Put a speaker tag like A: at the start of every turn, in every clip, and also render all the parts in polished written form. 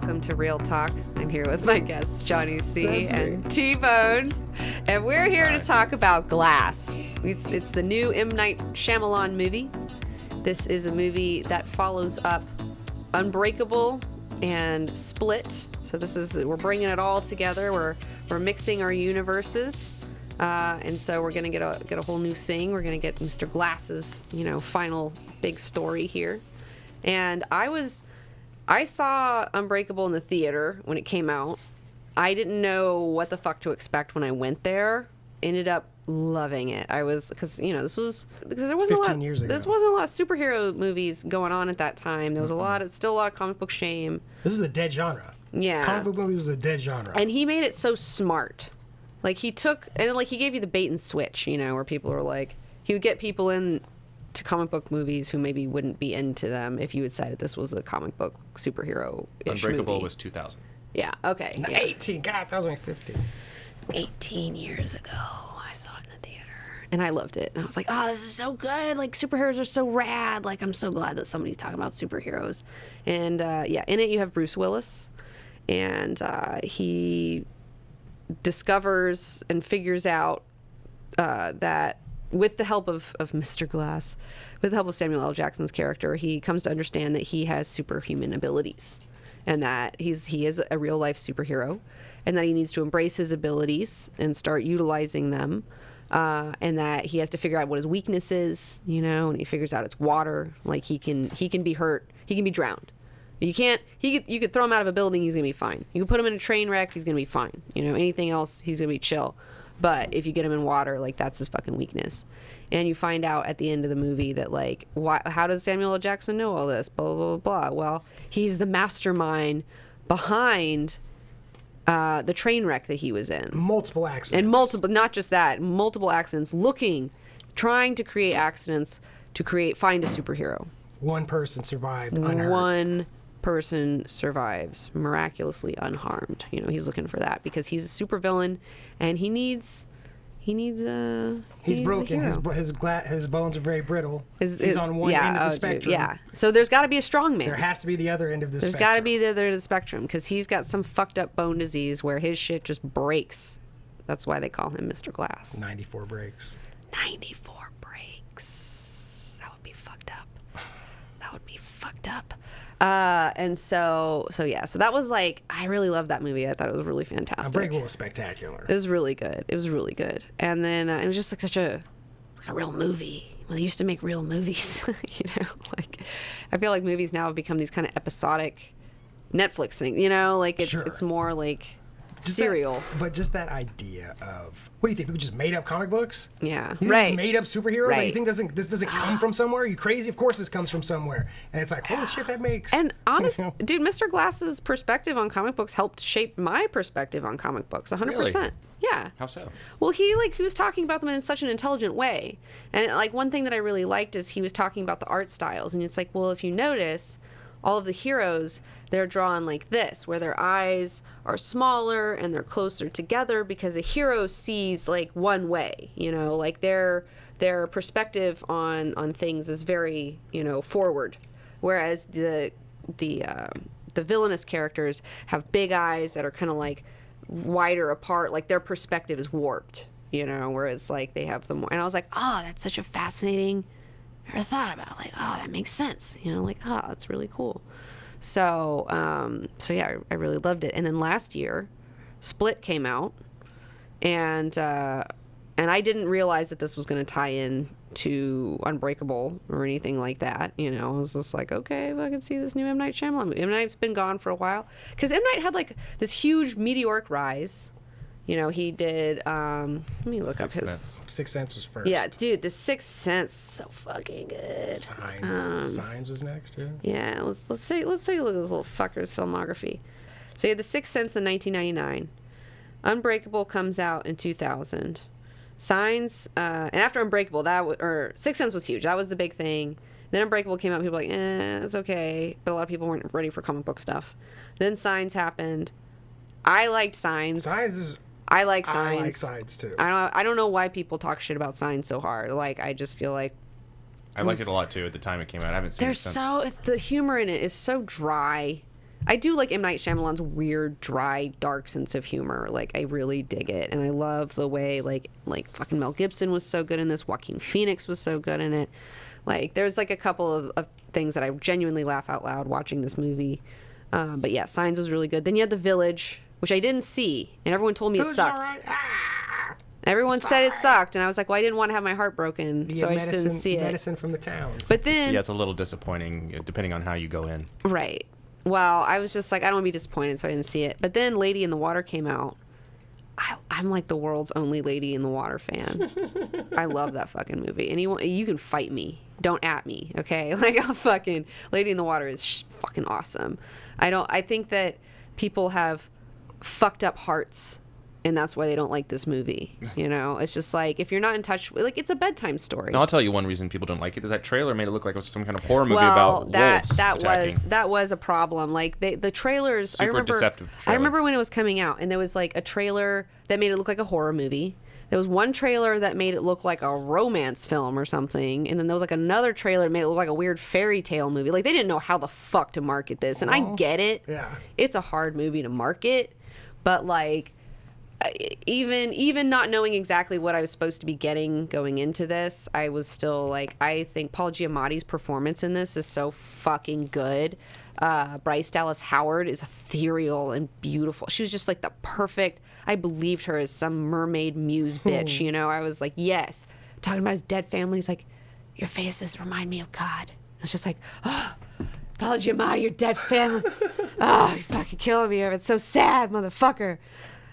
A: Welcome to Real Talk. I'm here with my guests, Johnny C.
B: That's
A: and
B: me.
A: T-Bone. And we're here to talk about Glass. It's the new M. Night Shyamalan movie. This is a movie that follows up Unbreakable and Split. So we're bringing it all together. We're mixing our universes. And so we're going to get a whole new thing. We're going to get Mr. Glass's, final big story here. And I saw Unbreakable in the theater when it came out. I didn't know what the fuck to expect when I went there. Ended up loving it. There wasn't
B: 15 years ago.
A: There wasn't a lot of superhero movies going on at that time. There was still a lot of comic book shame.
B: This is a dead genre.
A: Yeah.
B: Comic book movie was a dead genre.
A: And he made it so smart. Like he gave you the bait and switch, where people are like, he would get people in to comic book movies who maybe wouldn't be into them if you had said this was a comic book superhero-ish
C: Unbreakable
A: movie.
C: was 2000.
A: Yeah, okay. Yeah.
B: 18, God, that was only 15.
A: 18 years ago, I saw it in the theater. And I loved it. And I was like, oh, this is so good. Like, superheroes are so rad. Like, I'm so glad that somebody's talking about superheroes. And, in it you have Bruce Willis. And he discovers and figures out that with the help of Mr. Glass, with the help of Samuel L. Jackson's character, he comes to understand that he has superhuman abilities and that he is a real life superhero and that he needs to embrace his abilities and start utilizing them, and that he has to figure out what his weakness is, and he figures out it's water. Like he can be hurt, he can be drowned. You could throw him out of a building, he's gonna be fine. You can put him in a train wreck, he's gonna be fine. Anything else, he's gonna be chill. But if you get him in water, like, that's his fucking weakness. And you find out at the end of the movie that, like, how does Samuel L. Jackson know all this? Blah, blah, blah, blah. Well, he's the mastermind behind the train wreck that he was in.
B: Multiple accidents.
A: And not just that, multiple accidents, trying to create accidents to find a superhero.
B: One person survived unhurt.
A: One person survives miraculously unharmed. He's looking for that because he's a supervillain and he's broken.
B: His bones are very brittle. He's on one end of the spectrum.
A: Dude, yeah. So there's got to be a strong man.
B: There has to be the other end of the spectrum.
A: There's got to be the other end of the spectrum because he's got some fucked up bone disease where his shit just breaks. That's why they call him Mr. Glass.
B: 94 breaks.
A: 94 breaks. That would be fucked up. So that was like, I really loved that movie. I thought it was really fantastic.
B: Unbreakable was spectacular.
A: It was really good. And then it was just like such a real movie. Well, they used to make real movies, like I feel like movies now have become these kind of episodic Netflix things, like it's more like serial.
B: But just that idea of, what do you think? People just made up comic books?
A: Yeah,
B: you
A: right.
B: Made up superheroes?
A: Right.
B: Like, you think this doesn't come from somewhere? Are you crazy? Of course this comes from somewhere. And it's like, holy shit, that makes...
A: And dude, Mr. Glass's perspective on comic books helped shape my perspective on comic books, 100%.
C: Really?
A: Yeah.
C: How so?
A: Well, he was talking about them in such an intelligent way. And like one thing that I really liked is he was talking about the art styles. And it's like, well, if you notice, all of the heroes, they're drawn like this, where their eyes are smaller and they're closer together because a hero sees like one way, like their perspective on things is very, forward. Whereas the villainous characters have big eyes that are kind of like wider apart, like their perspective is warped, whereas like they have the more, and I was like, oh, that's such a fascinating, I never thought about, like, oh, that makes sense, like, oh, that's really cool. So yeah, I really loved it. And then last year, Split came out, and I didn't realize that this was going to tie in to Unbreakable or anything like that. I was just like, okay, well, I can see this new M. Night Shyamalan movie. M. Night's been gone for a while because M. Night had like this huge meteoric rise. He did. Let me look up his.
B: Sixth Sense was first.
A: Yeah, dude, The Sixth Sense is so fucking good.
B: Signs was next too.
A: Yeah, let's take a look at this little fucker's filmography. So he had The Sixth Sense in 1999. Unbreakable comes out in 2000. Signs, and after Unbreakable, Sixth Sense was huge. That was the big thing. Then Unbreakable came out. People were like, it's okay. But a lot of people weren't ready for comic book stuff. Then Signs happened. I liked Signs. I like Signs.
B: I like Signs too.
A: I don't know why people talk shit about Signs so hard. Like, I just feel like
C: I liked it a lot too at the time it came out. I haven't seen it since.
A: The humor in it is so dry I do like M. Night Shyamalan's weird, dry, dark sense of humor. Like, I really dig it. And I love the way, like fucking Mel Gibson was so good in this. Joaquin Phoenix was so good in it. Like, there's, like, a couple of things that I genuinely laugh out loud watching this movie. But, yeah, Signs was really good. Then you had The Village, which I didn't see. And everyone told me it sucked.
B: All right.
A: Everyone said it sucked. And I was like, well, I didn't want to have my heart broken. So I just didn't see it.
B: Medicine from the towns.
A: But then...
C: Yeah, it's a little disappointing, depending on how you go in.
A: Right. Well, I was just like, I don't want to be disappointed, so I didn't see it. But then Lady in the Water came out. I'm like the world's only Lady in the Water fan. I love that fucking movie. Anyone, you can fight me. Don't at me, okay? Like, I'll fucking... Lady in the Water is fucking awesome. I think that people have fucked up hearts, and that's why they don't like this movie. You know, it's just like, if you're not in touch with, like, it's a bedtime story.
C: No, I'll tell you one reason people don't like it is that trailer made it look like it was some kind of horror movie about wolves attacking.
A: That was a problem. Like, the trailers,
C: Super deceptive trailer.
A: I remember when it was coming out, and there was like a trailer that made it look like a horror movie. There was one trailer that made it look like a romance film or something, and then there was like another trailer that made it look like a weird fairy tale movie. Like, they didn't know how the fuck to market this, and I get it.
B: Yeah.
A: It's a hard movie to market, but like, even not knowing exactly what I was supposed to be getting going into this, I was still like, I think Paul Giamatti's performance in this is so fucking good. Bryce Dallas Howard is ethereal and beautiful. She was just like the perfect, I believed her as some mermaid muse bitch, you know? I was like, yes. Talking about his dead family, he's like, your faces remind me of God. It's just like, oh, Paul Giamatti, your dead family. Oh, you're fucking killing me. It's so sad, motherfucker.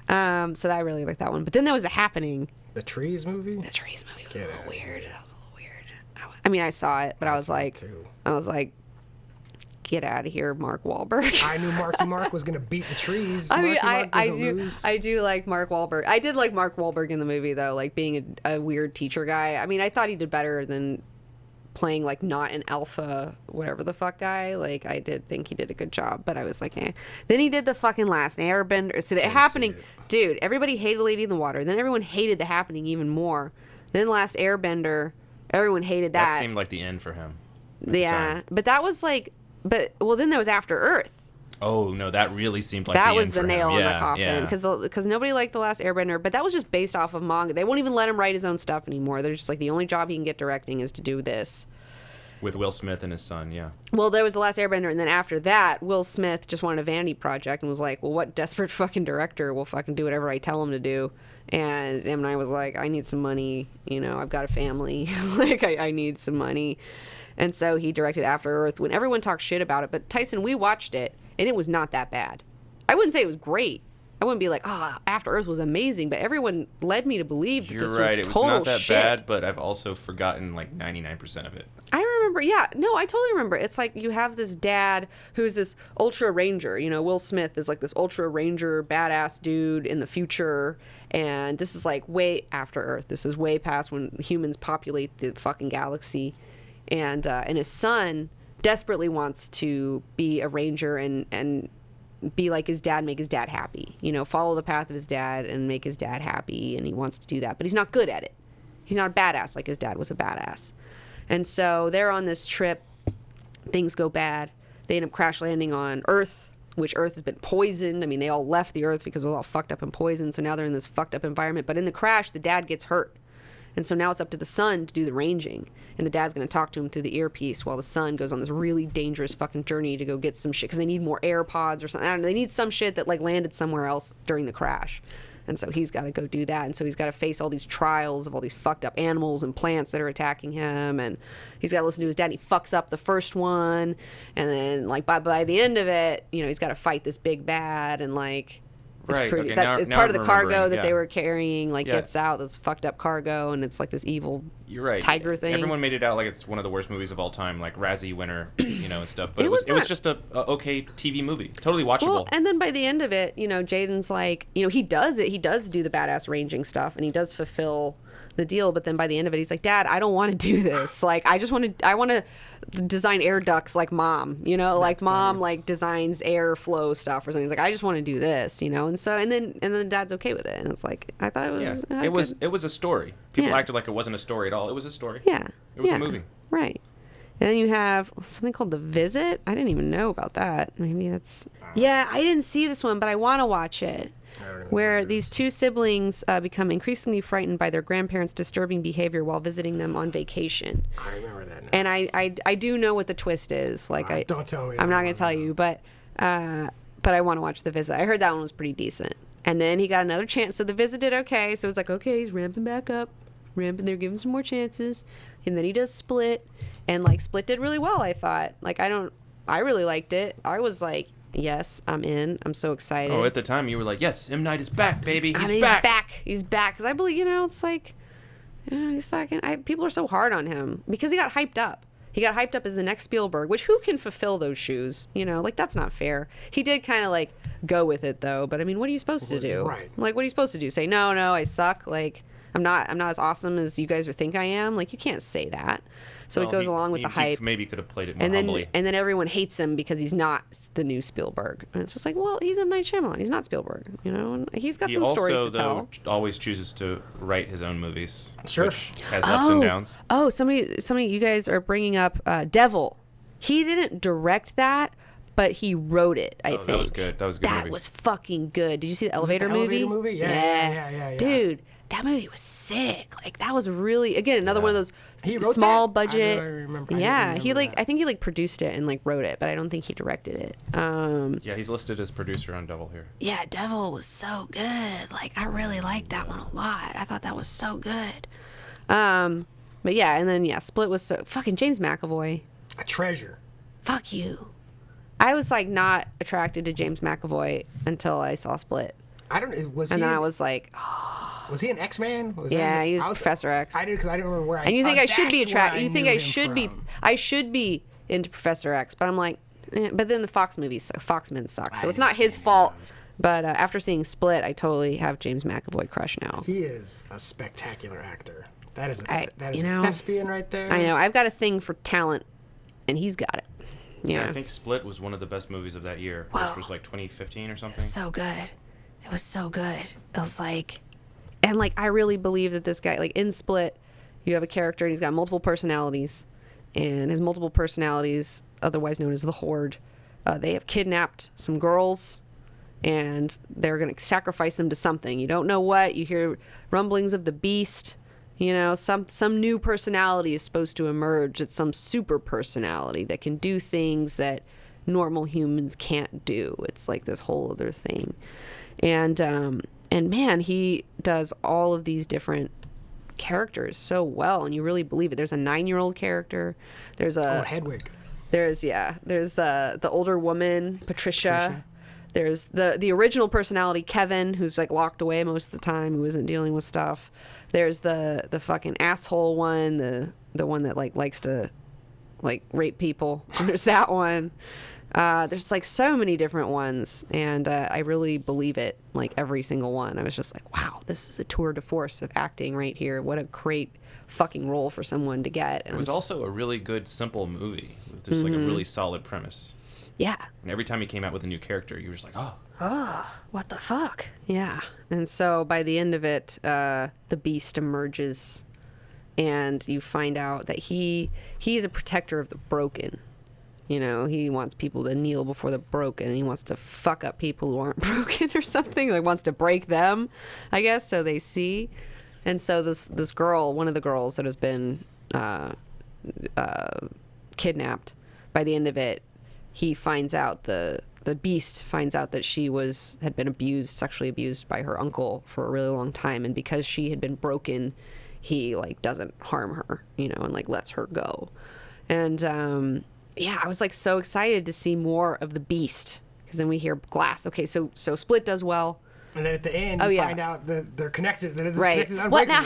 A: So I really like that one. But then there was The Happening.
B: The Trees movie?
A: The Trees movie was a little weird. That was a little weird. I mean, I saw it, but I was like, get out of here, Mark Wahlberg.
B: I knew Marky Mark was going to beat the trees.
A: I mean,
B: lose.
A: I do like Mark Wahlberg. I did like Mark Wahlberg in the movie, though, like being a weird teacher guy. I mean, I thought he did better than playing like not an alpha whatever the fuck guy. Like, I did think he did a good job, but I was like, eh. Then he did The fucking Last Airbender. So The Happening, dude, everybody hated Lady in the Water. Then everyone hated The Happening even more. Then Last Airbender, everyone hated that.
C: That seemed like the end for him.
A: Yeah, but that was like, well, then there was After Earth.
C: Oh no, that really seemed like
A: that
C: the
A: was
C: end
A: the
C: for
A: nail
C: him.
A: in the coffin, because nobody liked The Last Airbender, but that was just based off of manga. They won't even let him write his own stuff anymore. They're just like, the only job he can get directing is to do this.
C: With Will Smith and his son, yeah.
A: Well, there was The Last Airbender, and then after that, Will Smith just wanted a vanity project and was like, well, what desperate fucking director will fucking do whatever I tell him to do? And M. Night was like, I need some money. You know, I've got a family. Like, I need some money. And so he directed After Earth when everyone talks shit about it. But Tyson, we watched it, and it was not that bad. I wouldn't say it was great. I wouldn't be like, After Earth was amazing, but everyone led me to believe that this was total shit.
C: You're right, it was not that bad, but I've also forgotten like 99% of it.
A: I remember, yeah. No, I totally remember. It's like you have this dad who's this ultra ranger. You know, Will Smith is like this ultra ranger badass dude in the future, and this is like way after Earth. This is way past when humans populate the fucking galaxy, and his son desperately wants to be a ranger and be like his dad, make his dad happy. You know, follow the path of his dad and make his dad happy, and he wants to do that, but he's not good at it. He's not a badass like his dad was a badass. And so they're on this trip. Things go bad. They end up crash landing on Earth, which Earth has been poisoned. I mean, they all left the Earth because it was all fucked up and poisoned, so now they're in this fucked up environment. But in the crash, the dad gets hurt. And so now it's up to the son to do the ranging. And the dad's going to talk to him through the earpiece while the son goes on this really dangerous fucking journey to go get some shit. Because they need more AirPods or something. I don't know. They need some shit that like landed somewhere else during the crash. And so he's got to go do that. And so he's got to face all these trials of all these fucked up animals and plants that are attacking him. And he's got to listen to his dad. And he fucks up the first one. And then like by the end of it, you know, he's got to fight this big bad and like...
C: Right.
A: Pretty,
C: Okay,
A: that,
C: now
A: part of
C: I'm
A: the cargo that
C: yeah.
A: they were carrying like
C: Yeah.
A: gets out, this fucked up cargo, and it's like this evil
C: You're right.
A: tiger thing.
C: Everyone made it out like it's one of the worst movies of all time, like Razzie winner, you know, and stuff. But it
A: was
C: was
A: not.
C: just a okay TV movie, totally watchable.
A: Well, and then by the end of it, you know, Jaden's like, you know, he does do the badass ranging stuff, and he does fulfill the deal. But then by the end of it, he's like, Dad, I don't want to do this. Like, I want to design air ducts like Mom, you know, like Mom like designs airflow stuff or something. He's like, I just want to do this, you know. And so and then the dad's okay with it, and it's like, I thought it was
C: it was a story. People
A: Yeah.
C: acted like it wasn't a story at all. It was a story.
A: Yeah.
C: It was
A: yeah.
C: a movie.
A: Right. And then you have something called The Visit. I didn't even know about that. Maybe that's... Yeah, I didn't see this one, but I want to watch it. Where these two siblings become increasingly frightened by their grandparents' disturbing behavior while visiting them on vacation.
B: I remember that now.
A: And I do know what the twist is. Like
B: don't tell me.
A: I'm not going to tell you, but I want to watch The Visit. I heard that one was pretty decent. And then he got another chance. So The Visit did okay. So it's like, okay, he's ramping back up. They're giving some more chances. And then he does Split. And, like, Split did really well, I thought. Like, I really liked it. I was like, yes, I'm in. I'm so excited.
C: Oh, at the time you were like, yes, M. Night is back, baby. He's
A: back. He's back. Because I believe, it's like, he's fucking... people are so hard on him. Because he got hyped up. He got hyped up as the next Spielberg, which who can fulfill those shoes? Like, that's not fair. He did kind of, like, go with it, though. But, I mean, what are you supposed to do?
B: Right.
A: Like, what are you supposed to do? Say, no, I suck. Like, I'm not as awesome as you guys think I am. Like, you can't say that. So it goes along with the hype.
C: Maybe could have played it more humbly.
A: And then everyone hates him because he's not the new Spielberg. And it's just like, well, he's M. Night Shyamalan. He's not Spielberg. And he's got some stories to tell.
C: He also, though, always chooses to write his own movies.
B: Sure.
C: Which has ups and downs.
A: Oh, somebody, you guys are bringing up Devil. He didn't direct that, but he wrote it, I think.
C: That was good. That was a good movie.
A: That was fucking good. Did you see the elevator movie?
B: Elevator movie? Yeah.
A: Dude, that movie was sick. Like, that was really, again, another one of those
B: He wrote
A: small
B: that?
A: budget.
B: I remember.
A: Yeah, I think he produced it and wrote it, but I don't think he directed it.
C: Yeah, he's listed as producer on Devil here.
A: Yeah, Devil was so good. Like, I really liked that one a lot. I thought that was so good. But yeah, and then Split was so fucking James McAvoy.
B: A treasure.
A: Fuck you. I was like not attracted to James McAvoy until I saw Split.
B: I don't know.
A: And then I was like,
B: was he an X-Man?
A: He was Professor X.
B: I did because I didn't remember where I.
A: And you think I should be attracted? You think I should be into Professor X? But I'm like, but then the Foxmen suck, so it's not his fault. But after seeing Split, I totally have James McAvoy crush now.
B: He is a spectacular actor. That is a
A: know,
B: thespian right there.
A: I know. I've got a thing for talent, and he's got it.
C: Yeah, I think Split was one of the best movies of that year.
A: Whoa.
C: This was like 2015 or something.
A: So good. It was so good. It was like, and like I really believe that this guy, like in Split, you have a character and he's got multiple personalities, and his multiple personalities, otherwise known as the Horde, they have kidnapped some girls, and they're gonna sacrifice them to something. You don't know what. You hear rumblings of the beast. Some new personality is supposed to emerge. It's some super personality that can do things that normal humans can't do. It's like this whole other thing. And man, he does all of these different characters so well, and you really believe it. There's a 9-year-old character. There's
B: Hedwig.
A: There's the older woman, Patricia. There's the original personality, Kevin, who's like locked away most of the time, who isn't dealing with stuff. There's the fucking asshole one, the one that like likes to like rape people. There's that one. There's like so many different ones, and I really believe it, like every single one. I was just like, wow, this is a tour de force of acting right here. What a great fucking role for someone to get. And
C: it was also a really good, simple movie with just like a really solid premise.
A: Yeah.
C: And every time he came out with a new character, you were just like,
A: what the fuck? Yeah. And so by the end of it, the beast emerges, and you find out that he's a protector of the broken. He wants people to kneel before the broken, and he wants to fuck up people who aren't broken or something. Like, wants to break them, I guess, so they see. And so this girl, one of the girls that has been kidnapped, by the end of it, he finds out, the beast finds out that she had been sexually abused by her uncle for a really long time, and because she had been broken, he like doesn't harm her, and like lets her go. And I was like so excited to see more of the beast, because then we hear glass. Okay, so Split does well.
B: And then at the end, you find out that they're connected. That it's connected to Unbreakable.
A: What now?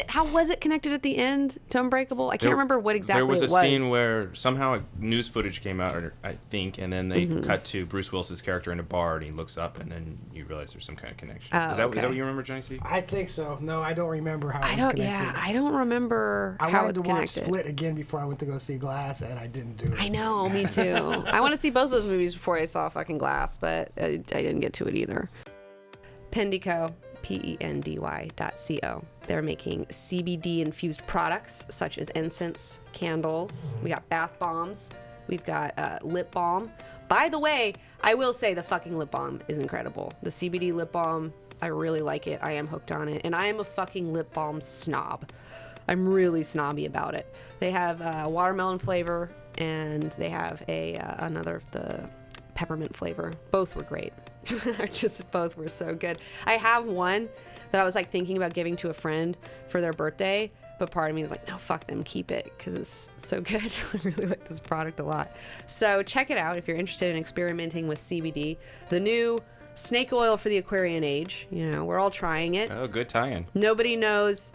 A: How was it connected at the end to Unbreakable? I can't remember what exactly it was.
C: There was a scene where somehow news footage came out, I think, and then they cut to Bruce Willis's character in a bar, and he looks up, and then you realize there's some kind of connection. Is that what you remember, Johnny C?
B: I think so. No, I don't remember how it was connected.
A: Yeah, I don't remember how it's connected.
B: I wanted to watch Split again before I went to go see Glass, and I didn't do it.
A: I know, me too. I want to see both those movies before I saw fucking Glass, but I didn't get to it either. Pendico. pendy.co. They're making CBD-infused products such as incense, candles. We got bath bombs. We've got lip balm. By the way, I will say the fucking lip balm is incredible. The CBD lip balm, I really like it. I am hooked on it. And I am a fucking lip balm snob. I'm really snobby about it. They have watermelon flavor, and they have the peppermint flavor. Both were great. Both were so good. I have one that I was like thinking about giving to a friend for their birthday, but part of me is like, no, fuck them, keep it, because it's so good. I really like this product a lot. So check it out if you're interested in experimenting with CBD. The new snake oil for the Aquarian age. You know, we're all trying it.
C: Oh, good tie-in.
A: Nobody knows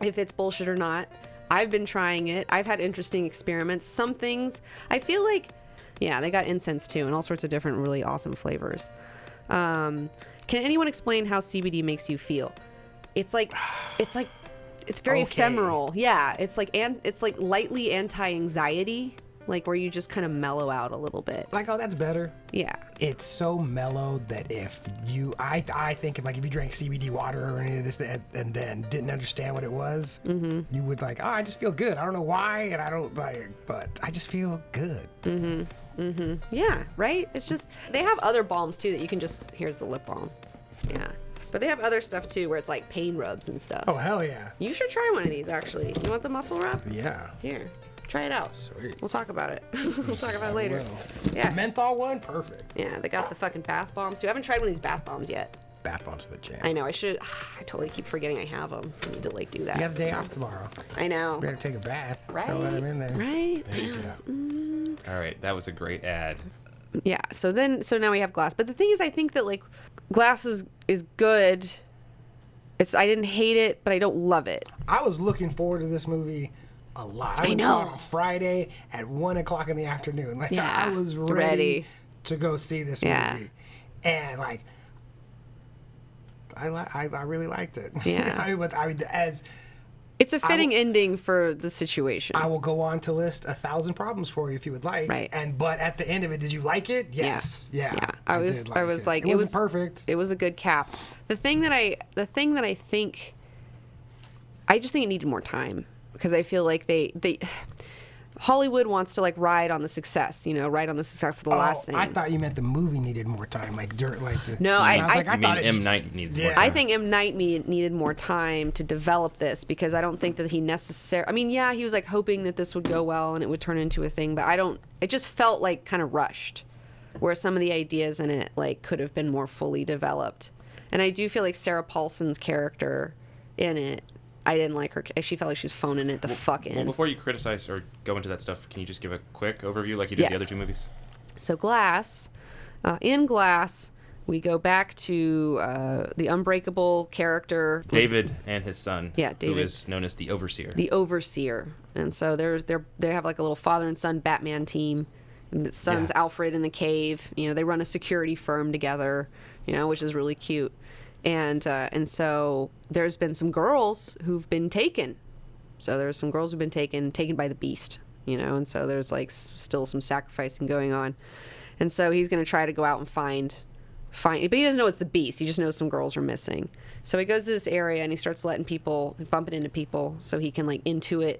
A: if it's bullshit or not. I've been trying it. I've had interesting experiments. Some things, I feel like, yeah, they got incense too, and all sorts of different really awesome flavors. Can anyone explain how CBD makes you feel? It's very ephemeral. Yeah, it's like lightly anti-anxiety, like where you just kind of mellow out a little bit.
B: Like, oh, that's better.
A: Yeah.
B: It's so mellow that I think if you drank CBD water or any of this and then didn't understand what it was, you would like, oh, I just feel good. I don't know why, and I don't but I just feel good.
A: Yeah, right? It's just, they have other balms too that you can just, here's the lip balm. Yeah. But they have other stuff too where it's like pain rubs and stuff.
B: Oh, hell yeah.
A: You should try one of these actually. You want the muscle rub?
B: Yeah.
A: Here, try it out.
B: Sweet.
A: We'll talk about it. We'll talk about it later.
B: Will.
A: Yeah.
B: The menthol one, perfect.
A: Yeah, they got the fucking bath bombs too. I haven't tried one of these bath bombs yet.
B: Bath bombs are the jam.
A: I know, I should. I totally keep forgetting I have them. I need to like do that.
B: You have a day off tomorrow.
A: I know.
B: You better take a bath.
A: Right.
B: So let them in there.
A: Right.
B: There you go.
C: All right, that was a great ad.
A: Yeah. So now we have glass. But the thing is, I think that like glass is good. I didn't hate it, but I don't love it.
B: I was looking forward to this movie a lot. I went and saw it on Friday at 1:00 in the afternoon. Like,
A: yeah,
B: I was ready to go see this movie. And like, I really liked it.
A: Yeah. It's a fitting ending for the situation.
B: I will go on to list 1,000 problems for you if you would like.
A: Right.
B: But at the end of it, did you like it? Yes. Yeah.
A: I was like,
B: it wasn't perfect.
A: It was a good cap. The thing that I think, I just think it needed more time, because I feel like they Hollywood wants to like ride on the success of the last thing.
B: I thought you meant the movie needed more time,
A: No,
C: I thought M. Night needs more time.
A: I think M. Night needed more time to develop this, because I don't think that he necessarily. I mean, yeah, he was like hoping that this would go well and it would turn into a thing, but it just felt like kind of rushed, where some of the ideas in it like could have been more fully developed. And I do feel like Sarah Paulson's character in it, I didn't like her. She felt like she was phoning it fuck in.
C: Well, before you criticize or go into that stuff, can you just give a quick overview like you did the other two movies?
A: So Glass, in Glass, we go back to the Unbreakable character.
C: David and his son,
A: David,
C: who is known as the Overseer.
A: The Overseer. And so they have like a little father and son Batman team. And the son's Alfred in the cave. They run a security firm together, which is really cute. And so there's been some girls who've been taken. So there's some girls who've been taken by the beast, and so there's like still some sacrificing going on. And so he's going to try to go out and find, but he doesn't know it's the beast. He just knows some girls are missing. So he goes to this area and he starts bumping into people so he can like intuit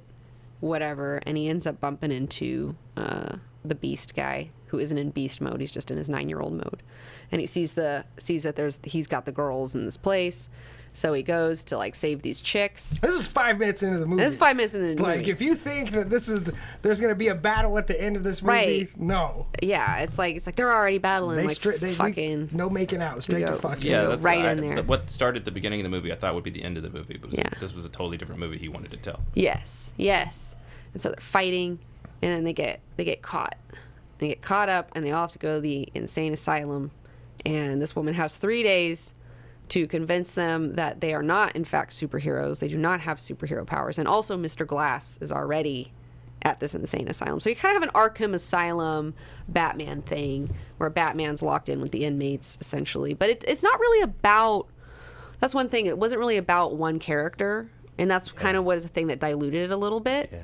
A: whatever. And he ends up bumping into the beast guy, who isn't in beast mode. He's just in his 9-year-old mode. And he sees that he's got the girls in this place. So he goes to like save these chicks.
B: This is 5 minutes into the movie.
A: This is 5 minutes into the movie.
B: Like, if you think that there's going to be a battle at the end of this movie,
A: right.
B: No.
A: Yeah, it's like they're already battling.
B: No making out, straight to fucking.
C: Yeah,
A: right in there.
C: What started at the beginning of the movie, I thought would be the end of the movie, but this was a totally different movie he wanted to tell.
A: Yes. And so they're fighting, and then they get caught. They get caught up, and they all have to go to the insane asylum. And this woman has 3 days to convince them that they are not, in fact, superheroes. They do not have superhero powers. And also, Mr. Glass is already at this insane asylum. So you kind of have an Arkham Asylum Batman thing, where Batman's locked in with the inmates, essentially. But it's not really about... That's one thing. It wasn't really about one character. And that's kind of what is the thing that diluted it a little bit. Yeah.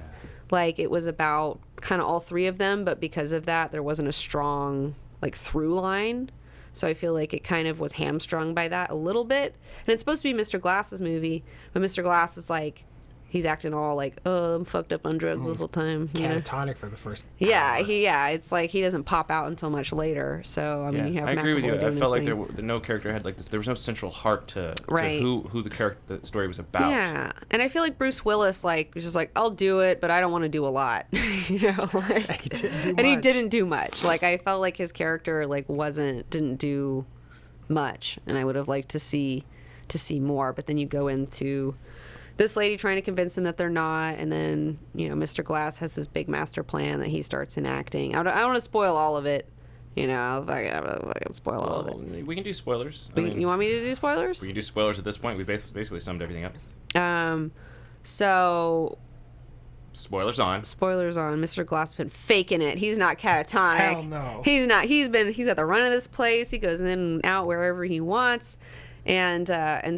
A: Like, it was about kind of all three of them, but because of that, there wasn't a strong, like, through line. So I feel like it kind of was hamstrung by that a little bit. And it's supposed to be Mr. Glass's movie, but Mr. Glass is like, he's acting all like, oh, I'm fucked up on drugs the whole time.
B: Catatonic for the first
A: Yeah,
B: hour.
A: it's like he doesn't pop out until much later. So I mean, you have
C: I agree with you.
A: McAvoy
C: I
A: doing
C: felt
A: this
C: like no character had like this. There was no central heart to
A: Right.
C: who the story was about.
A: Yeah, and I feel like Bruce Willis like was just like, I'll do it, but I don't want to do a lot, you know. Like,
B: He didn't do
A: and he
B: much.
A: didn't do much. Like I felt like his character like didn't do much, and I would have liked to see more. But then you go into this lady trying to convince them that they're not, and then Mr. Glass has this big master plan that he starts enacting. I don't want to spoil all of it. I can spoil all of it.
C: We can do spoilers.
A: You want me to do spoilers?
C: We can do spoilers at this point. We basically summed everything up.
A: So
C: Spoilers on.
A: Mr. Glass has been faking it. He's not catatonic.
B: Hell no.
A: He's not. He's at the run of this place. He goes in and out wherever he wants, and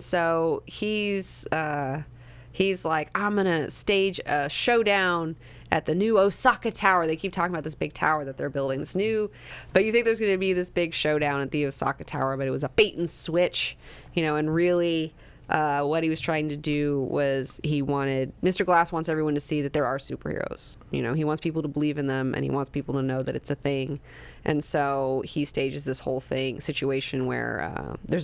A: so he's like, I'm gonna stage a showdown at the new Osaka Tower. They keep talking about this big tower that they're building. But you think there's gonna be this big showdown at the Osaka Tower, but it was a bait and switch, and really. What he was trying to do was Mr. Glass wants everyone to see that there are superheroes. He wants people to believe in them, and he wants people to know that it's a thing. And so he stages this whole situation where there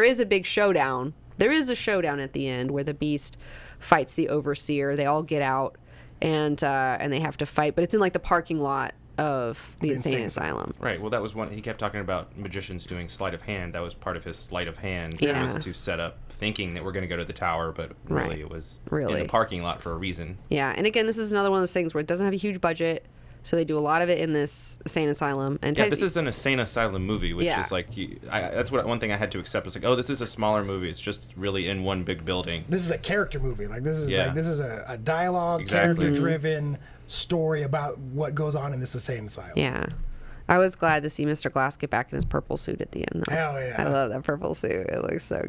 A: is a big showdown. There is a showdown at the end where the Beast fights the Overseer. They all get out and they have to fight, but it's in like the parking lot of the insane asylum.
C: Right. Well, that was one. He kept talking about magicians doing sleight of hand. That was part of his sleight of hand.
A: Yeah.
C: It was to set up thinking that we're going to go to the tower, but really it was in the parking lot for a reason.
A: Yeah. And again, this is another one of those things where it doesn't have a huge budget, so they do a lot of it in this insane asylum. And
C: this is an insane asylum movie, which is like that's one thing I had to accept. It's like, oh, this is a smaller movie. It's just really in one big building.
B: This is a character movie. This is a dialogue, character-driven story about what goes on in this insane asylum.
A: Yeah. I was glad to see Mr. Glass get back in his purple suit at the end, though.
B: Hell yeah.
A: I love that purple suit. It looks so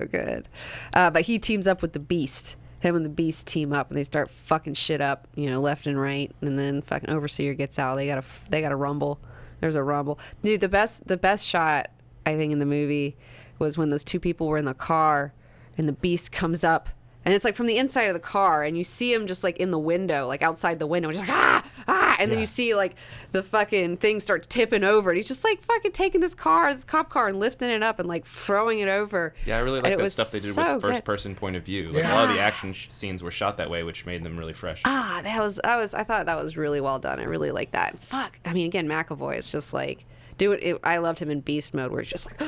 A: good. But he teams up with the Beast. Him and the Beast team up, and they start fucking shit up, left and right. And then fucking Overseer gets out. They got a rumble. There's a rumble. Dude, the best shot, I think, in the movie was when those two people were in the car, and the Beast comes up. And it's like from the inside of the car, and you see him just like in the window, like outside the window, just like and then you see like the fucking thing starts tipping over, and he's just like fucking taking this cop car, and lifting it up and like throwing it over.
C: Yeah, I really like that stuff they did with first person point of view. Like a lot of the action scenes were shot that way, which made them really fresh.
A: I thought that was really well done. I really like that. Fuck. I mean, again, McAvoy is just like. I loved him in Beast mode, where he's just like,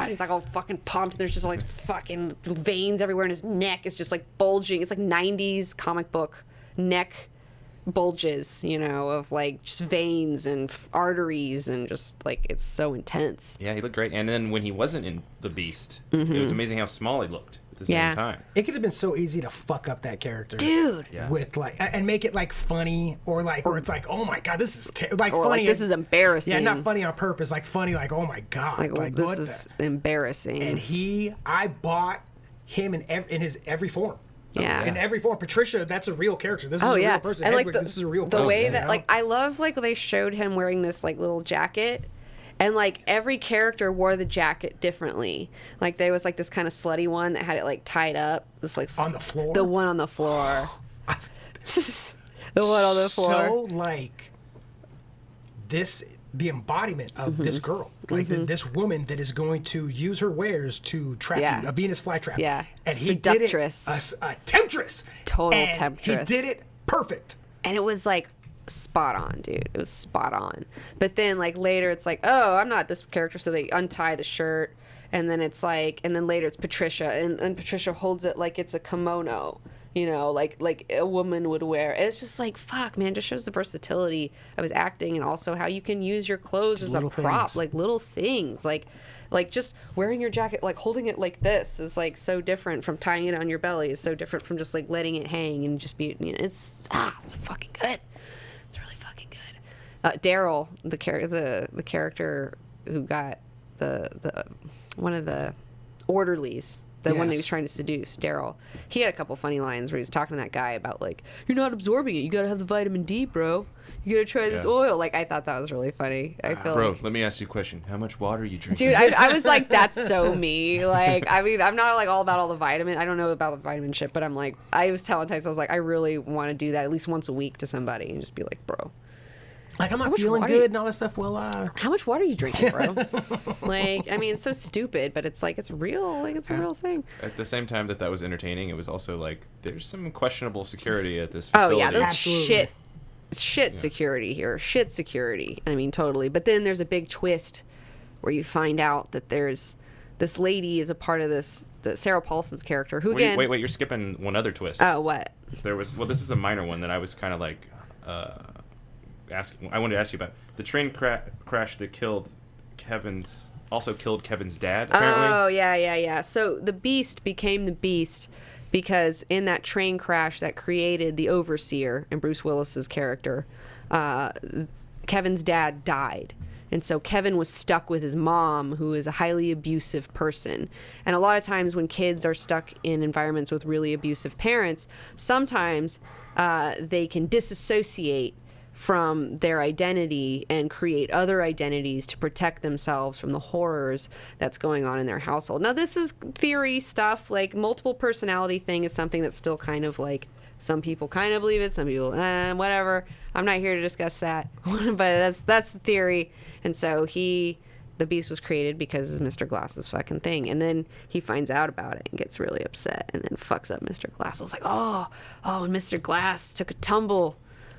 A: he's like all fucking pumped, and there's just all these fucking veins everywhere in his neck. It's just like bulging. It's like 90s comic book neck bulges, of like just veins and arteries, and just like it's so intense.
C: Yeah, he looked great. And then when he wasn't in the Beast, it was amazing how small he looked at the same time.
B: It could have been so easy to fuck up that character,
A: dude.
C: Yeah.
B: With like and make it like funny or it's like, oh my god, this is like
A: or
B: funny.
A: Like, this is embarrassing.
B: Yeah, not funny on purpose. Like funny, like oh my god, like
A: this
B: what
A: is embarrassing.
B: And I bought him in his every form.
A: Yeah.
B: In every form. Patricia, that's a real character. This is a real person.
A: And
B: Hedwig, this is a real person.
A: The way that, like, I love, like, they showed him wearing this, like, little jacket. And, like, every character wore the jacket differently. Like, there was, like, this kind of slutty one that had it, like, tied up. This, like...
B: On the floor?
A: The one on the floor. The one on the floor.
B: So, like, the embodiment of this girl. Like, this woman that is going to use her wares to trap you. A Venus flytrap.
A: Yeah.
B: And he
A: Seductress.
B: did it. A temptress.
A: Total
B: and
A: temptress.
B: He did it perfect.
A: And it was, like... spot on, dude. It was spot on. But then like later it's like, oh, I'm not this character, so they untie the shirt, and then it's like, and then later it's Patricia, and Patricia holds it like it's a kimono, like a woman would wear. And it's just like, fuck, man, just shows the versatility of his acting, and also how you can use your clothes as a prop, like little things, like just wearing your jacket, like holding it like this is like so different from tying it on your belly, is so different from just like letting it hang and just be, it's so fucking good. It's really fucking good. Daryl, the character who got the one of the orderlies The one that he
B: Yes.
A: was trying to seduce, Daryl. He had a couple funny lines where he's talking to that guy about, like, you're not absorbing it. You got to have the vitamin D, bro. You got to try this oil. Like, I thought that was really funny. I feel
C: Bro,
A: like,
C: let me ask you a question. How much water are you drinking?
A: dude, I was like, that's so me. Like, I mean, I'm not, like, all about all the vitamin. I don't know about the vitamin shit, but I'm like, I was telling Tyson, I was like, I really want to do that at least once a week to somebody and just be like, bro.
B: Like, I'm not
A: much
B: feeling
A: water
B: good and all that stuff. Well,
A: How much water are you drinking, bro? Like, I mean, it's so stupid, but it's like, it's real. Like, it's a real thing.
C: At the same time that was entertaining, it was also like, there's some questionable security at this
A: Oh,
C: facility.
A: yeah, those
B: Absolutely.
A: shit security here. Shit security. I mean, totally. But then there's a big twist where you find out that there's this lady is a part of this, Sarah Paulson's character, who again...
C: Wait, you're skipping one other twist.
A: Oh, what?
C: This is a minor one that I was kind of like, I wanted to ask you about. The train crash that killed Kevin's dad, apparently.
A: Oh, yeah. So the Beast became the Beast because in that train crash that created the Overseer and Bruce Willis's character, Kevin's dad died. And so Kevin was stuck with his mom, who is a highly abusive person. And a lot of times when kids are stuck in environments with really abusive parents, sometimes they can disassociate from their identity and create other identities to protect themselves from the horrors that's going on in their household. Now, this is theory stuff. Like, multiple personality thing is something that's still kind of like, some people kind of believe it, some people, whatever. I'm not here to discuss that, but that's the theory. And so the Beast was created because of Mr. Glass's fucking thing. And then he finds out about it and gets really upset and then fucks up Mr. Glass. I was like, oh, and Mr. Glass took a tumble.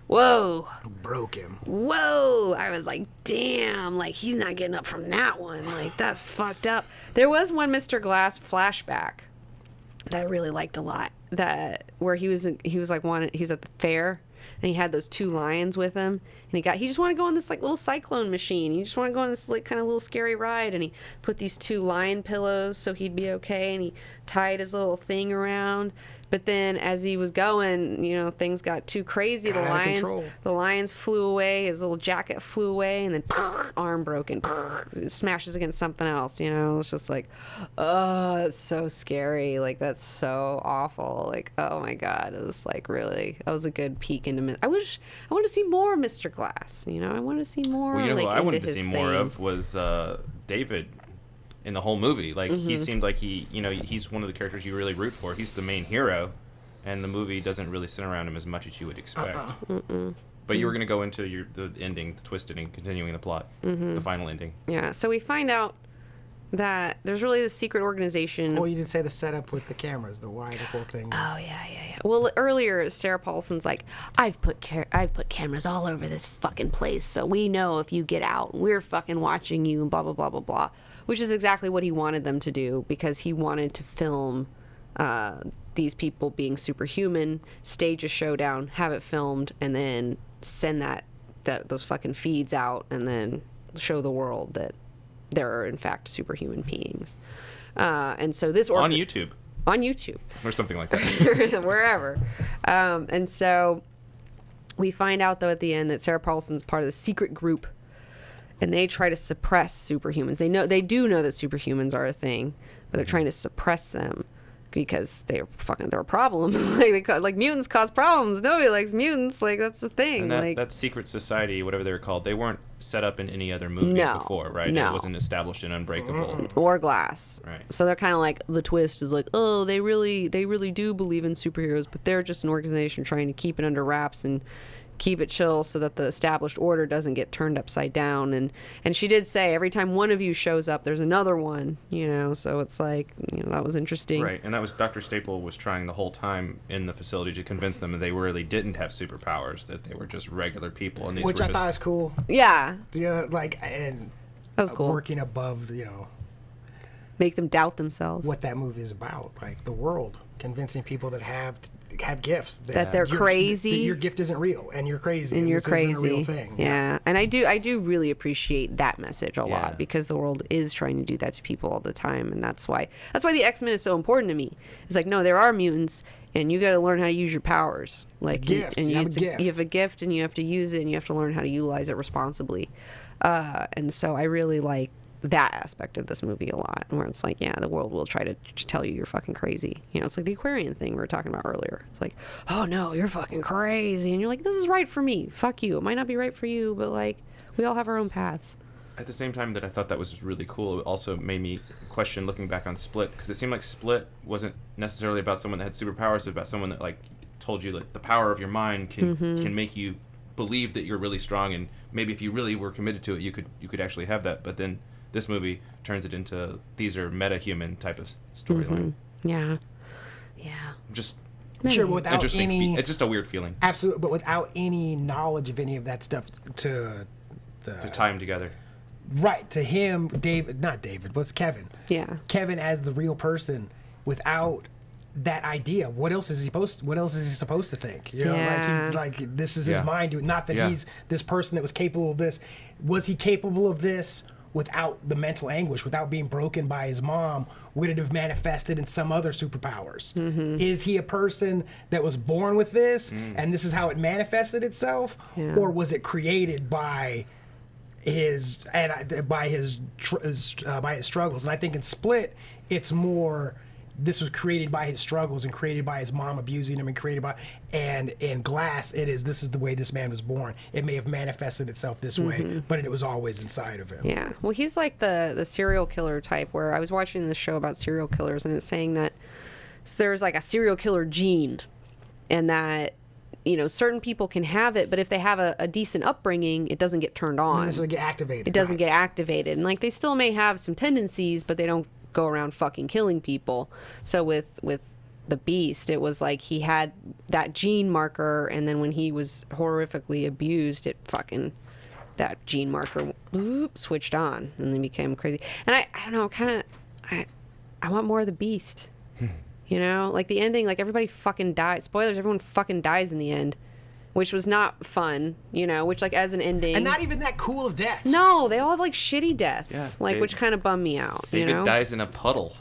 A: Whoa.
B: broke him.
A: Whoa. I was like, damn, like, he's not getting up from that one. Like, that's fucked up. There was one Mr. Glass flashback that I really liked a lot, where he was at the fair and he had those two lions with him, and he just wanted to go on this like little cyclone machine. He just wanted to go on this like kind of little scary ride, and he put these two lion pillows so he'd be okay, and he tied his little thing around. But then as he was going, things got too crazy.
B: Got out of control.
A: The lions flew away. His little jacket flew away, and then arm broken. Smashes against something else. It's just like, oh, it's so scary. Like, that's so awful. Like, oh my god, it was like really. That was a good peek into. I want to see more of Mr. Glass. I want to see more.
C: Well,
A: like,
C: who I wanted
A: into
C: to see
A: his
C: more
A: thing.
C: of was David. In the whole movie, like, he seemed like he's one of the characters you really root for. He's the main hero, and the movie doesn't really sit around him as much as you would expect. But you were going to go into the ending, the twist ending, continuing the plot, the final ending.
A: Yeah, so we find out that there's really this secret organization.
B: Well, you did say the setup with the cameras, the whole thing.
A: Oh yeah. Well, earlier Sarah Paulson's like, I've put cameras all over this fucking place, so we know if you get out, we're fucking watching you, and blah blah blah blah blah, which is exactly what he wanted them to do, because he wanted to film these people being superhuman, stage a showdown, have it filmed, and then send those fucking feeds out, and then show the world that there are in fact superhuman beings. And so this
C: On YouTube.
A: Or
C: something like that.
A: Wherever. And so we find out, though, at the end that Sarah Paulson's part of the secret group, and they try to suppress superhumans. They do know that superhumans are a thing, but they're trying to suppress them because they're a problem. like mutants cause problems. Nobody likes mutants. Like, that's the thing.
C: And that secret society, whatever they were called, they weren't set up in any other movie before, right?
A: No.
C: It wasn't established in Unbreakable.
A: Or Glass.
C: Right.
A: So they're kind of like, the twist is like, oh, they really do believe in superheroes, but they're just an organization trying to keep it under wraps and keep it chill so that the established order doesn't get turned upside down. And she did say every time one of you shows up, there's another one, so it's like, that was interesting.
C: Right. And that was Dr. Staple was trying the whole time in the facility to convince them that they really didn't have superpowers, that they were just regular people. And
B: Which I thought was cool.
A: Yeah.
B: And
A: that was cool.
B: Working above,
A: make them doubt themselves.
B: what that movie is about, like the world, convincing people that have gifts
A: that they're crazy.
B: Your gift isn't real, and you're crazy,
A: and you're
B: this
A: crazy.
B: isn't a real thing.
A: Yeah. And I do really appreciate that message a
C: Yeah.
A: lot, because the world is trying to do that to people all the time, and that's why the X-Men is so important to me. It's like, no, there are mutants, and you got to learn how to use your powers. Like,
B: gift.
A: and
B: You have a gift.
A: You have a gift, and you have to use it, and you have to learn how to utilize it responsibly. And so I really like that aspect of this movie a lot, where it's like, yeah, the world will try to tell you you're fucking crazy. You know, it's like the Aquarian thing we were talking about earlier. It's like, oh no, you're fucking crazy. And you're like, this is right for me. Fuck you. It might not be right for you, but like, we all have our own paths.
C: At the same time that I thought that was really cool, it also made me question looking back on Split, because it seemed like Split wasn't necessarily about someone that had superpowers, but about someone that like told you like the power of your mind can make you believe that you're really strong, and maybe if you really were committed to it, you could actually have that. But then this movie turns it into these are meta-human type of storyline.
A: Yeah.
C: Just
B: Sure, but without
C: interesting.
B: any,
C: It's just a weird feeling
B: absolutely, but without any knowledge of any of that stuff to
C: tie them together.
B: right to him, not David, what's Kevin?
A: Yeah.
B: Kevin as the real person, without that idea, what else is he supposed to think? You know,
A: Yeah.
B: like this is
C: Yeah.
B: his mind. Not that
C: Yeah.
B: he's this person that was capable of this. Was he capable of this without the mental anguish, without being broken by his mom? Would it have manifested in some other superpowers? Is he a person that was born with this, and this is how it manifested itself,
A: Yeah.
B: or was it created by his struggles? And I think in Split, it's more. This was created by his struggles and created by his mom abusing him and in Glass, this is the way this man was born. It may have manifested itself this way, but it was always inside of him.
A: Yeah. Well, he's like the serial killer type, where I was watching this show about serial killers, and it's saying that there's like a serial killer gene, and that, you know, certain people can have it, but if they have a decent upbringing, it doesn't get turned on.
B: It doesn't get activated.
A: It doesn't
B: right.
A: get activated. And like, they still may have some tendencies, but they don't go around fucking killing people. So with the Beast, it was like he had that gene marker, and then when he was horrifically abused, that gene marker switched on, and then became crazy. And I don't know, I want more of the Beast. You know, like the ending, like everybody fucking dies. Spoilers, everyone fucking dies in the end, which was not fun, you know, which like as an ending.
B: And not even that cool of deaths.
A: No, they all have like shitty deaths,
C: Yeah,
A: like which kind of bummed me out.
C: David
A: you know?
C: dies in a puddle,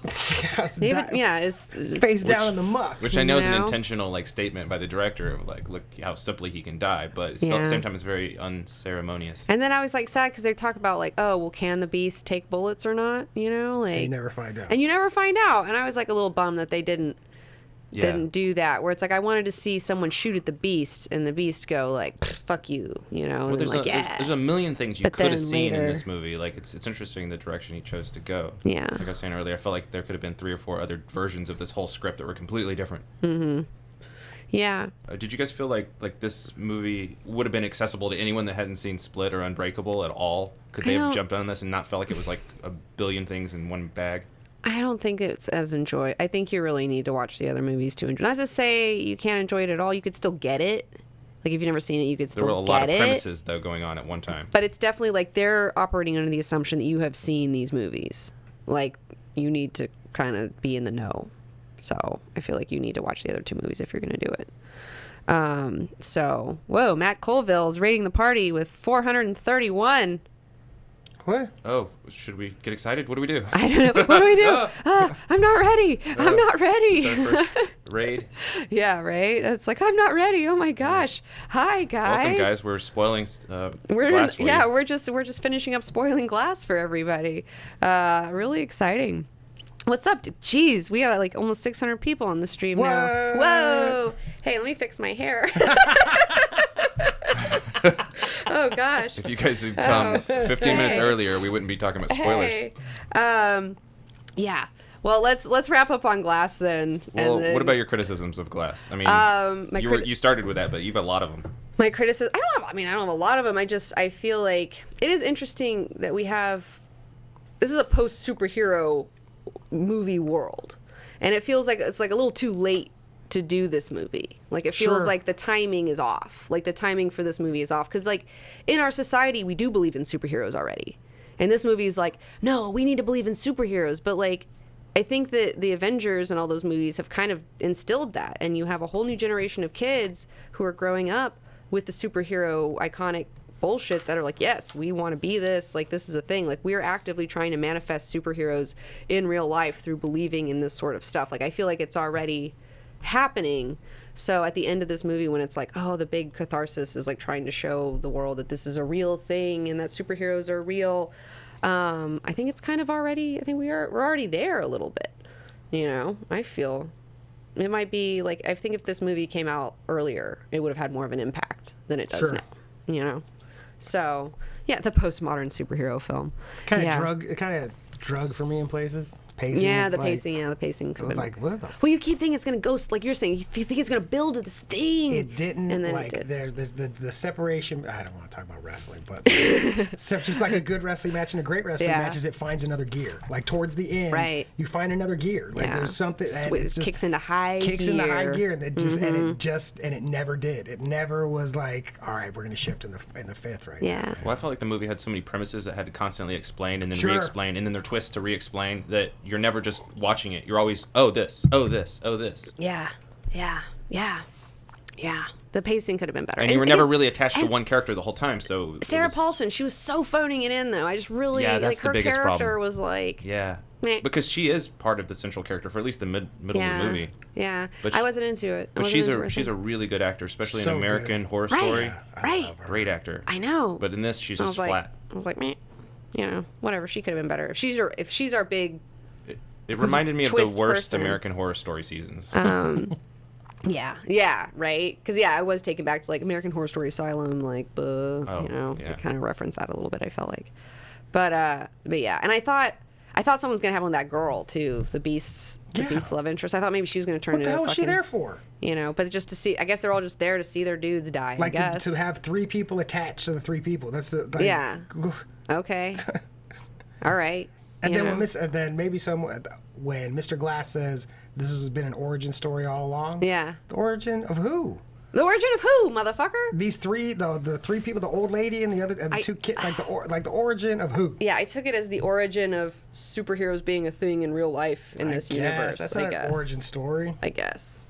A: David, yeah, is
B: face down in the muck.
C: which I know is an
A: You know?
C: intentional like statement by the director of like, look how simply he can die, but still, at
A: Yeah.
C: the same time it's very unceremonious.
A: And then I was like sad because they talk about like, oh, well, can the Beast take bullets or not? You know, like
B: You never find out.
A: and you never find out. And I was like a little bummed that they didn't do that, where it's like I wanted to see someone shoot at the Beast and the Beast go like, fuck you, you know.
C: Well,
A: and
C: there's,
A: like,
C: there's a million things you
A: But
C: could have
A: then
C: seen in
A: later-
C: this movie. Like it's interesting the direction he chose to go.
A: Yeah.
C: Like I was saying earlier, I felt like there could have been 3 or 4 other versions of this whole script that were completely different.
A: Yeah.
C: Did you guys feel like this movie would have been accessible to anyone that hadn't seen Split or Unbreakable at all? Could they have
A: don't-
C: jumped on this and not felt like it was like a billion things in one bag?
A: I don't think it's as enjoy. I think you really need to watch the other movies to enjoy. Not to say you can't enjoy it at all. You could still get it. Like if you've never seen it, you could
C: There were
A: still
C: a lot
A: get
C: of
A: it.
C: premises though going on at one time.
A: But it's definitely like they're operating under the assumption that you have seen these movies. Like you need to kind of be in the know. So I feel like you need to watch the other 2 movies if you're going to do it. So, whoa, Matt Colville is rating The Party with 431.
B: What?
C: Oh, should we get excited? What do we do?
A: I don't know. What do we do? I'm not ready. I'm not ready.
C: Is that our first raid?
A: Yeah, right? It's like, I'm not ready. Oh my gosh. Hi, guys.
C: Welcome, guys. We're spoiling
A: We're
C: Glass for you.
A: we're just finishing up spoiling Glass for everybody. Really exciting. What's up? Jeez, we got like almost 600 people on the stream now.
B: What?
A: Whoa! Hey, let me fix my hair. Oh gosh.
C: If you guys had come 15 minutes
A: Hey.
C: earlier, we wouldn't be talking about spoilers.
A: Hey. Yeah. Well, let's wrap up on Glass then.
C: Well,
A: and then
C: what about your criticisms of Glass? I mean,
A: my
C: you started with that, but you have a lot of them.
A: my criticism? I don't have a lot of them. I feel like it is interesting that we have. This is a post superhero movie world, and it feels like it's like a little too late to do this movie. Like it feels
B: Sure.
A: like the timing is off. Like the timing for this movie is off because like in our society we do believe in superheroes already, and this movie is like, no, we need to believe in superheroes. But like I think that the Avengers and all those movies have kind of instilled that, and you have a whole new generation of kids who are growing up with the superhero iconic bullshit that are like, yes, we want to be this, like this is a thing, like we're actively trying to manifest superheroes in real life through believing in this sort of stuff. Like I feel like it's already happening. So at the end of this movie, when it's like, oh, the big catharsis is like trying to show the world that this is a real thing and that superheroes are real, I think it's kind of already. I think we're already there a little bit. You know, I feel it might be like, I think if this movie came out earlier, it would have had more of an impact than it does now. You know, so yeah, the postmodern superhero film
B: kind of drug for me in places. Pacing
A: the pacing.
B: It was like, what the?
A: Well, you keep thinking it's gonna go, like you're saying, you think it's gonna build to this thing.
B: It didn't.
A: And then
B: like
A: it did.
B: there's the separation. I don't want to talk about wrestling, but it's like a good wrestling match and a great wrestling match is it finds another gear. Like towards the end, you find another gear. Like there's something. And it just
A: kicks into high gear,
B: and it never did. It never was like, all right, we're gonna shift in the fifth right now.
C: Well, I felt like the movie had so many premises that had to constantly explain and then re-explain, and then their twists to re-explain, that you're never just watching it. You're always, oh this.
A: Yeah. The pacing could have been better.
C: And you were never really attached to one character the whole time. So
A: Sarah Paulson, she was so phoning it in though. I just really
C: that's
A: her
C: the biggest
A: character
C: problem.
A: was like
C: meh. Because she is part of the central character for at least the middle of the movie.
A: Yeah.
C: But
A: I wasn't into it.
C: But she's a really good actor, especially in American Horror Story.
A: Right.
C: Great actor.
A: I know.
C: But in this, she's just flat.
A: I was like, meh. You know, whatever. She could have been better. If she's our big.
C: It reminded me of the worst
A: person.
C: American Horror Story seasons.
A: Yeah, right? Because, I was taken back to, like, American Horror Story Asylum, like, you know, I kind of referenced that a little bit, I felt like. But yeah, and I thought someone was going to have one with that girl, too, the Beast's love interest. I thought maybe she was going to turn into
B: What the hell
A: was
B: she there for?
A: You know, but just to see, I guess they're all just there to see their dudes die,
B: like
A: I guess.
B: To have three people attached to the three people. That's
A: Okay. All right.
B: And then when Mr. Glass says this has been an origin story all along.
A: Yeah.
B: The origin of who?
A: The origin of who, motherfucker?
B: These three, the three people, the old lady and the two kids, like the origin of who?
A: Yeah, I took it as the origin of superheroes being a thing in real life in this universe.
B: That's not an origin story.
A: I guess.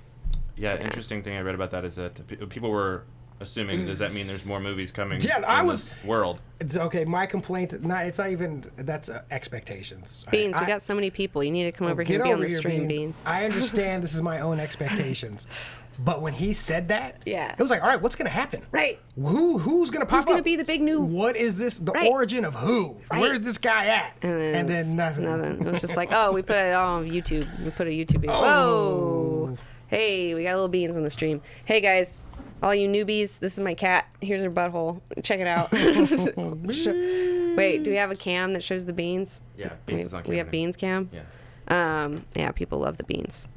C: Yeah, interesting thing I read about that is that people were assuming, does that mean there's more movies coming in this world?
B: Okay, my complaint, it's not even, that's expectations.
A: Beans, we got so many people. You need to come over here and be on the stream, Beans.
B: I understand this is my own expectations. But when he said that, it was like, all right, what's going to happen?
A: Right.
B: Who's going to pop up?
A: Who's going to be the big new...
B: What is this? The origin of who? Right. Where's this guy at? And then nothing.
A: It was just like, we put it on YouTube. We put a YouTube video. Whoa. Hey, we got little Beans on the stream. Hey, guys. All you newbies, this is my cat. Here's her butthole. Check it out. Wait, do we have a cam that shows the beans?
C: Yeah, Beans is on cam.
A: We have Beans cam?
C: Yeah.
A: People love the beans.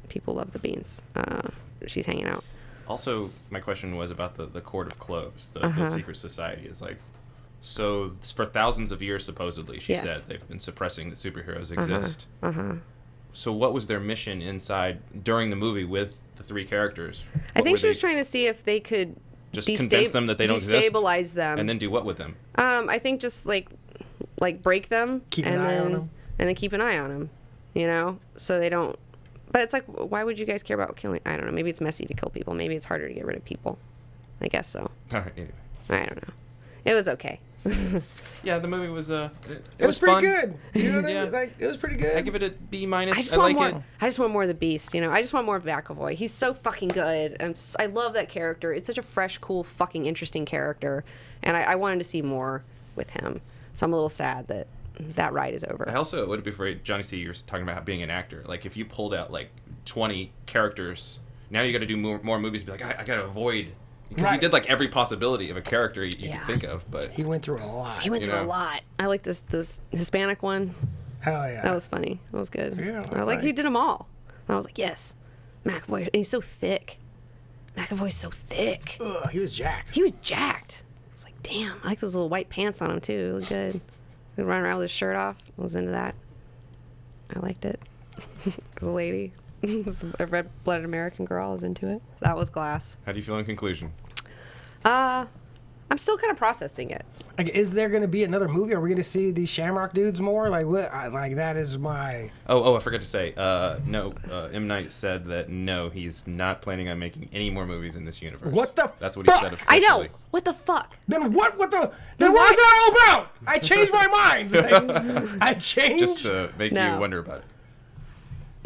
A: She's hanging out.
C: Also, my question was about the Court of Cloves, the secret society. Is like, so for thousands of years, supposedly, she said, they've been suppressing that superheroes exist. So what was their mission inside during the movie with the three characters?
A: I think she was trying to see if they could
C: just convince them that they don't exist,
A: destabilize them,
C: and then do what with them?
A: I think just like break them,
B: keep an eye on them,
A: and then keep an eye on them. You know, so they don't. But it's like, why would you guys care about killing? I don't know. Maybe it's messy to kill people. Maybe it's harder to get rid of people. I guess so.
C: All right. Anyway.
A: I don't know. It was okay.
C: Yeah, the movie was it
B: was pretty
C: fun.
B: good. You know what I mean? Like, it was pretty good.
C: I give it a B minus.
A: I just want more of the Beast. You know, I just want more of McAvoy. He's so fucking good. I love that character. It's such a fresh, cool, fucking interesting character, and I wanted to see more with him. So I'm a little sad that ride is over.
C: I also would be afraid, Johnny C, you're talking about being an actor. Like, if you pulled out like 20 characters, now you got to do more movies. Be like, I got to avoid. Because he did like every possibility of a character you could think of, but
B: he went through a lot.
A: A lot. I like this Hispanic one.
B: Hell yeah,
A: that was funny. That was good.
B: Yeah,
A: he did them all. And I was like, yes, McAvoy. And he's so thick. McAvoy's so thick.
B: Ugh, he was jacked.
A: I was like, damn. I like those little white pants on him too. It looked good. He'd run around with his shirt off. I was into that. I liked it. As a lady. A red-blooded American girl. I was into it. That was Glass.
C: How do you feel in conclusion?
A: I'm still kind of processing it.
B: Like, is there going to be another movie? Are we going to see these Shamrock dudes more? Like, what? That is my...
C: Oh, I forgot to say. No, M. Night said that no, he's not planning on making any more movies in this universe.
B: What the
C: That's what he said officially.
A: I know. What the fuck?
B: Then what? Then what was that all about? I changed my mind. I changed.
C: Just to make you wonder about it.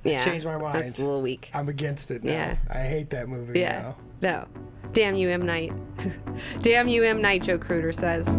A: Yeah.
B: I changed my mind.
A: That's a little weak.
B: I'm against it now.
A: Yeah.
B: I hate that movie now.
A: No. Damn you, M. Night. Damn you, M. Night, Joe Cruder says.